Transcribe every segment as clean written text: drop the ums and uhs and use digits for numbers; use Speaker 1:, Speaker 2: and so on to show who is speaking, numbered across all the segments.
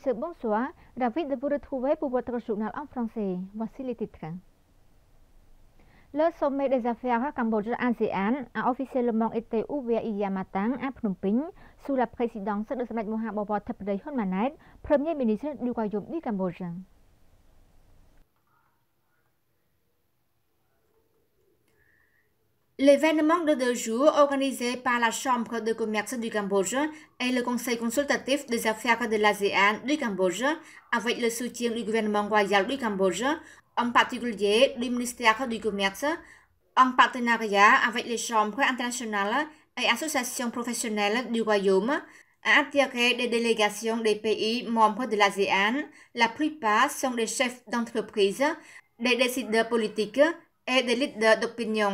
Speaker 1: messieurs, bonsoir. Ravi de vous retrouver pour votre journal en français. Voici les titres. Le sommet des affaires Cambodge-ASEAN a officiellement été ouvert hier matin à Phnom Penh sous la présidence de Samdech Mahabobor Thepday Hun Manet, Premier ministre du Royaume du Cambodge.
Speaker 2: L'événement de 2 jours organisé par la Chambre de commerce du Cambodge et le Conseil consultatif des affaires de l'ASEAN du Cambodge, avec le soutien du gouvernement royal du Cambodge, en particulier du ministère du Commerce, en partenariat avec les chambres internationales et associations professionnelles du Royaume, a attiré des délégations des pays membres de l'ASEAN. La plupart sont des chefs d'entreprise, des décideurs politiques et des leaders d'opinion.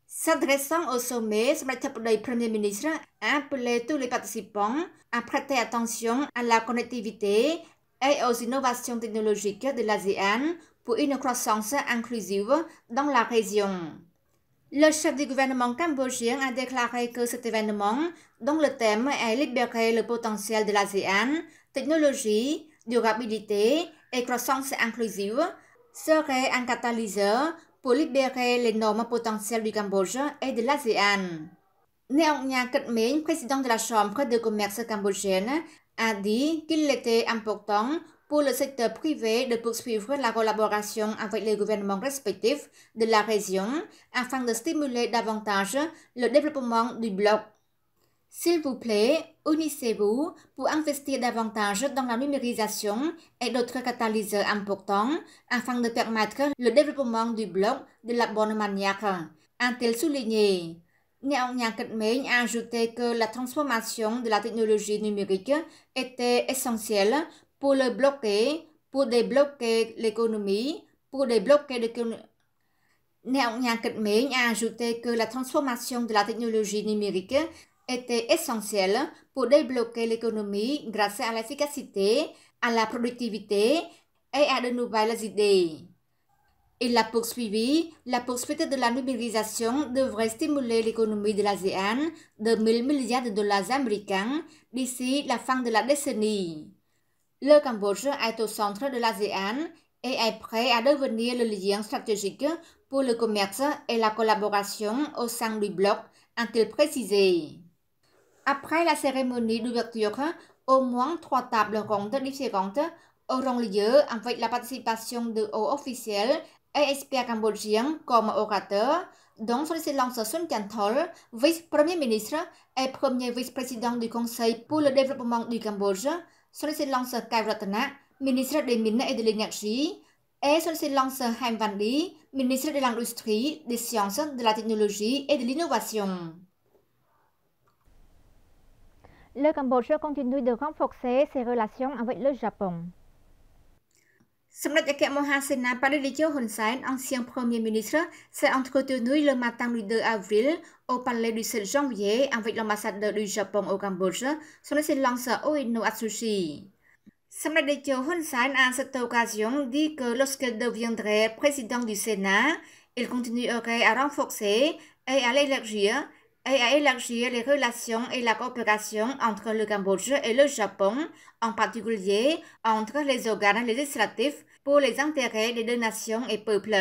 Speaker 2: S'adressant au sommet, Samdech Thepday Premier ministre a appelé tous les participants à prêter attention à la connectivité et aux innovations technologiques de l'ASEAN pour une croissance inclusive dans la région. Le chef du gouvernement cambodgien a déclaré que cet événement, dont le thème est libérer le potentiel de l'ASEAN, technologie, durabilité et croissance inclusive, serait un catalyseur pour libérer l'énorme potentiel du Cambodge et de l'ASEAN. Neong Nha Ket Maeng, président de la Chambre de commerce cambodgienne, a dit qu'il était important pour le secteur privé de poursuivre la collaboration avec les gouvernements respectifs de la région afin de stimuler davantage le développement du bloc. S'il vous plaît, unissez-vous pour investir davantage dans la numérisation et d'autres catalyseurs importants afin de permettre le développement du bloc de la bonne manière, a-t-il souligné. Neong Nha Ket Maeng a ajouté que la transformation de la technologie numérique était essentielle pour le bloquer, pour débloquer l'économie, Neong Nha Ket Maeng a ajouté que la transformation de la technologie numérique était essentielle pour débloquer l'économie grâce à l'efficacité, à la productivité et à de nouvelles idées. Il a poursuivi, la poursuite de la numérisation devrait stimuler l'économie de l'ASEAN de 1000 milliards de dollars américains d'ici la fin de la décennie. Le Cambodge est au centre de l'ASEAN et est prêt à devenir le lien stratégique pour le commerce et la collaboration au sein du bloc, a-t-il précisé. Après la cérémonie d'ouverture, au moins 3 tables rondes différentes auront lieu avec la participation de hauts officiels et experts cambodgiens comme orateurs, dont Son Excellence Sun Chanthol, vice-premier ministre et premier vice-président du Conseil pour le développement du Cambodge, Son Excellence Kai Ratana, ministre des Mines et de l'Énergie, et Son Excellence Hem Van Ly, ministre de l'Industrie, des Sciences, de la Technologie et de l'Innovation.
Speaker 1: Le Cambodge continue de renforcer ses relations avec le Japon.
Speaker 2: Samdech Akek Mohasena Parilicho Hun Sen, ancien Premier ministre, s'est entretenu le matin du 2 avril au palais du 7 janvier avec l'ambassadeur du Japon au Cambodge, Son Excellence Oino Atsushi. Samdech Hun Sen à cette occasion dit que lorsqu'il deviendrait président du Sénat, il continuerait à renforcer et à élargir les relations et la coopération entre le Cambodge et le Japon, en particulier entre les organes législatifs pour les intérêts des deux nations et peuples.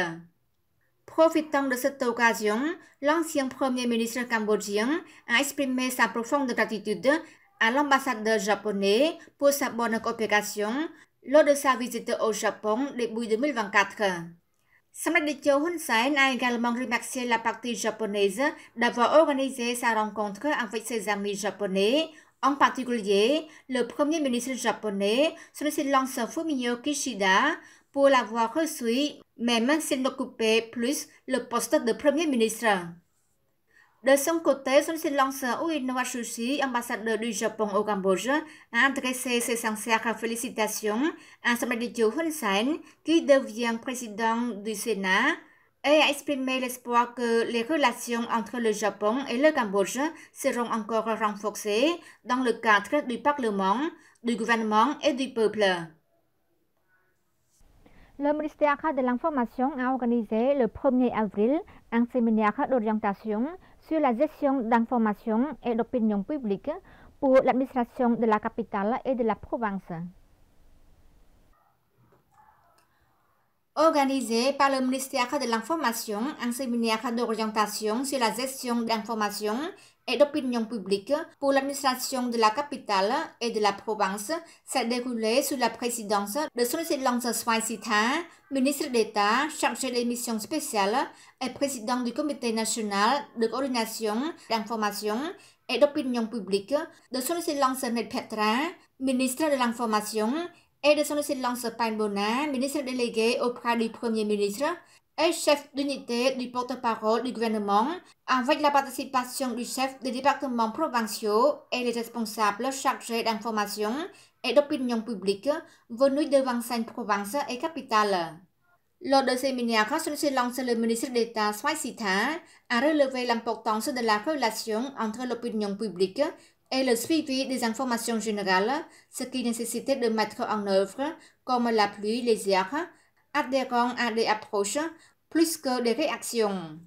Speaker 2: Profitant de cette occasion, l'ancien Premier ministre cambodgien a exprimé sa profonde gratitude à l'ambassadeur japonais pour sa bonne coopération lors de sa visite au Japon début 2024. Samdech Hun Sen a également remercié la partie japonaise d'avoir organisé sa rencontre avec ses amis japonais, en particulier le Premier ministre japonais, Son Excellence Fumio Kishida, pour l'avoir reçu, même s'il n'occupait plus le poste de Premier ministre. De son côté, Son Excellence Oino Atsushi, ambassadeur du Japon au Cambodge, a adressé ses sincères félicitations à Samdech Hun Sen, qui devient président du Sénat, et a exprimé l'espoir que les relations entre le Japon et le Cambodge seront encore renforcées dans le cadre du Parlement, du gouvernement et du peuple.
Speaker 1: Le ministère de l'Information a organisé le 1er avril un séminaire d'orientation sur la gestion d'informations et d'opinion publique pour l'administration de la capitale et de la province.
Speaker 2: Organisé par le ministère de l'Information, un séminaire d'orientation sur la gestion d'information et d'opinion publique pour l'administration de la capitale et de la province s'est déroulé sous la présidence de son Excellence Swaisitha, ministre d'État chargé des missions spéciales et président du Comité national de coordination d'information et d'opinion publique, de son Excellence Ned Petra, ministre de l'Information, et de son Excellence Painbona, ministre délégué auprès du Premier ministre et chef d'unité du porte-parole du gouvernement, avec la participation du chef des départements provinciaux et les responsables chargés d'information et d'opinion publique venus de 25 provinces et capitales. Lors de séminaire, son Excellence le ministre d'État Swaisitha a relevé l'importance de la relation entre l'opinion publique et le suivi des informations générales, ce qui nécessitait de mettre en œuvre, comme la pluie légère, adhérant à des approches plus que des réactions.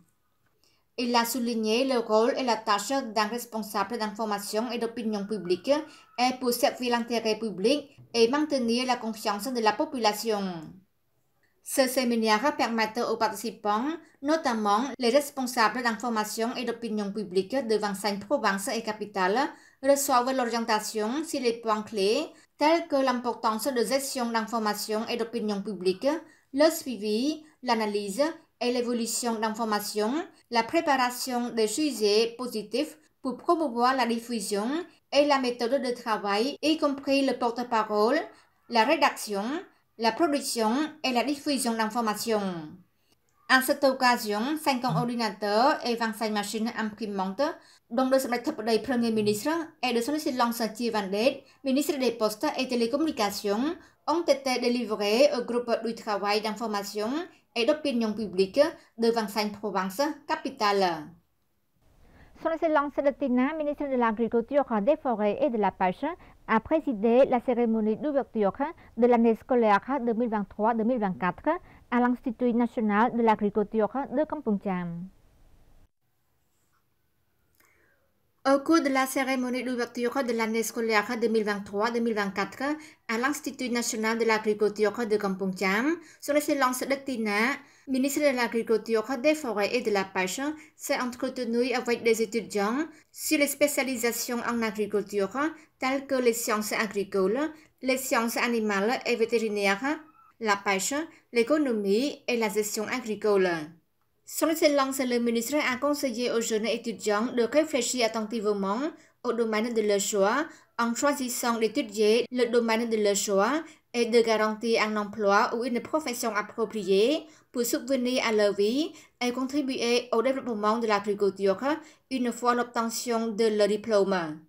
Speaker 2: Il a souligné le rôle et la tâche d'un responsable d'information et d'opinion publique et pour servir l'intérêt public et maintenir la confiance de la population. Ce séminaire permet aux participants, notamment les responsables d'information et d'opinion publique de 25 provinces et capitales, reçoivent l'orientation sur les points clés tels que l'importance de gestion d'information et d'opinion publique, le suivi, l'analyse et l'évolution d'informations, la préparation des sujets positifs pour promouvoir la diffusion et la méthode de travail, y compris le porte-parole, la rédaction, la production et la diffusion d'informations. À cette occasion, 50 ordinateurs et 25 machines imprimantes, dont le secrétaire Premier ministre et de son Excellence Chi Van Det, ministre des Postes et Télécommunications, ont été délivrés au groupe du travail d'information et d'opinion publique de 25 provinces capitales.
Speaker 1: Son Excellence Tina, ministre de l'Agriculture, des Forêts et de la Pêche, a présidé la cérémonie d'ouverture de l'année scolaire 2023-2024 à l'Institut national de l'agriculture de Kampong Cham.
Speaker 2: Au cours de la cérémonie d'ouverture de l'année scolaire 2023-2024 à l'Institut national de l'agriculture de Kampong Cham, Son Excellence Tina, ministre de l'Agriculture, des Forêts et de la Pêche, s'est entretenu avec des étudiants sur les spécialisations en agriculture telles que les sciences agricoles, les sciences animales et vétérinaires, la pêche, l'économie et la gestion agricole. Son Excellence le ministre a conseillé aux jeunes étudiants de réfléchir attentivement au domaine de leur choix en choisissant d'étudier le domaine de leur choix et de garantir un emploi ou une profession appropriée pour subvenir à leur vie et contribuer au développement de l'agriculture une fois l'obtention de leur diplôme.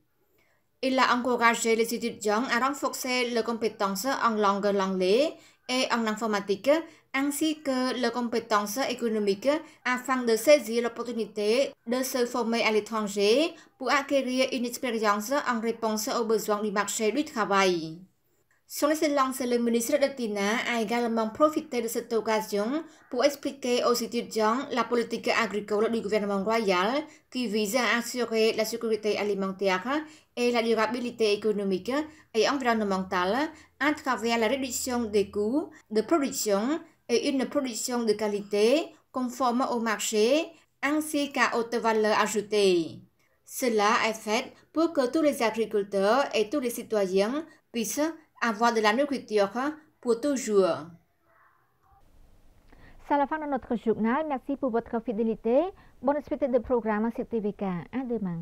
Speaker 2: Il a encouragé les étudiants à renforcer leurs compétences en langue l'anglais et en informatique, ainsi que leurs compétences économiques afin de saisir l'opportunité de se former à l'étranger pour acquérir une expérience en réponse aux besoins du marché du travail. Son Excellence le ministre de Tina a également profité de cette occasion pour expliquer aux étudiants la politique agricole du gouvernement royal qui vise à assurer la sécurité alimentaire et la durabilité économique et environnementale à travers la réduction des coûts de production et une production de qualité conforme au marché ainsi qu'à haute valeur ajoutée. Cela est fait pour que tous les agriculteurs et tous les citoyens puissent avoir de la nourriture pour toujours.
Speaker 1: C'est la fin de notre journal. Merci pour votre fidélité. Bonne suite de programme sur TVK. À demain.